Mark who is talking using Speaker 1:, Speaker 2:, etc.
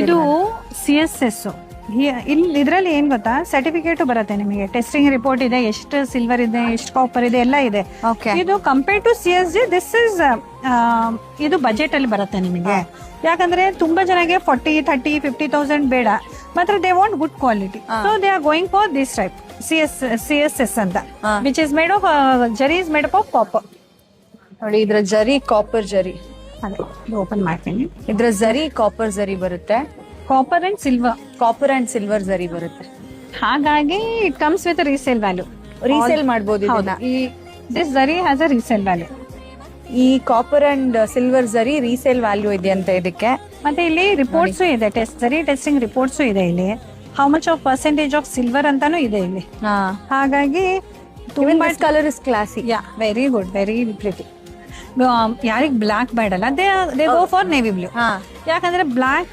Speaker 1: ಇದು CSS. ಇಲ್ಲಿ ಇದರಲ್ಲಿ ಏನ್ ಗೊತ್ತಾ, ಸರ್ಟಿಫಿಕೇಟ್ ಬರುತ್ತೆ ನಿಮಗೆ, ಟೆಸ್ಟಿಂಗ್ ರಿಪೋರ್ಟ್ ಇದೆ, ಎಷ್ಟು ಸಿಲ್ವರ್ ಇದೆ, ಎಷ್ಟು ಕಾಪರ್ ಇದೆ, ಎಲ್ಲ ಇದೆ. ಇದು compare to CSG, this is ಇದು ಬಜೆಟ್ ಅಲ್ಲಿ ಬರುತ್ತೆ ನಿಮಗೆ. ಯಾಕಂದ್ರೆ ತುಂಬಾ ಜನಗೆ 40, 30, 50,000 ಬೇಡ, ಮಾತ್ರ they want good quality, so they are going for this type CSS ಅಂತ, ವಿಚ್ ಇಸ್ ಮೇಡ್ ಆಫ್ ಜರಿ, ಇಸ್ ಮೇಡ್ ಆಫ್ ಕಾಪರ್.
Speaker 2: ನೋಡಿ ಇದ್ರ ಜರಿ ಕಾಪರ್ ಜರಿ,
Speaker 1: ಅದೇ ಓಪನ್ ಮಾಡ್ತೀನಿ.
Speaker 2: ಇದ್ರ ಜರಿ ಕಾಪರ್ ಜರಿ ಬರುತ್ತೆ,
Speaker 1: copper and silver,
Speaker 2: copper and silver ಜರಿ ಬರುತ್ತೆ.
Speaker 1: ಹಾಗಾಗಿ it comes with resale value.
Speaker 2: Resale ಮಾಡಬಹುದು ಇದನ್ನ.
Speaker 1: ಈ ದಿಸ್ ಜರಿ ಹ್ಯಾಸ್ ಅ ರೀಸೇಲ್ ವ್ಯಾಲ್ಯೂ.
Speaker 2: ಈ ಕಾಪರ್ ಅಂಡ್ ಸಿಲ್ವರ್ ಜರಿ ರೀಸೇಲ್ ವ್ಯಾಲ್ಯೂ ಇದೆ ಅಂತ ಇದಕ್ಕೆ.
Speaker 1: ಮತ್ತೆ ಇಲ್ಲಿ ರಿಪೋರ್ಟ್ಸ್ ಇದೆ, ಜರಿ ಟೆಸ್ಟಿಂಗ್ ರಿಪೋರ್ಟ್ಸ್ ಇದೆ ಇಲ್ಲಿ, how much of percentage of silver ಅಂತಾನು ಇದೆ ಇಲ್ಲಿ. ಹಾಗಾಗಿ
Speaker 2: ತುಂಬಾ colour is classy.
Speaker 1: Yeah, very good, very pretty. ಯಾರಿಗ್ ಬ್ಲಾಕ್ ಬೇಡಲ್ಲ, they go for navy blue. ಯಾಕಂದ್ರೆ ಬ್ಲಾಕ್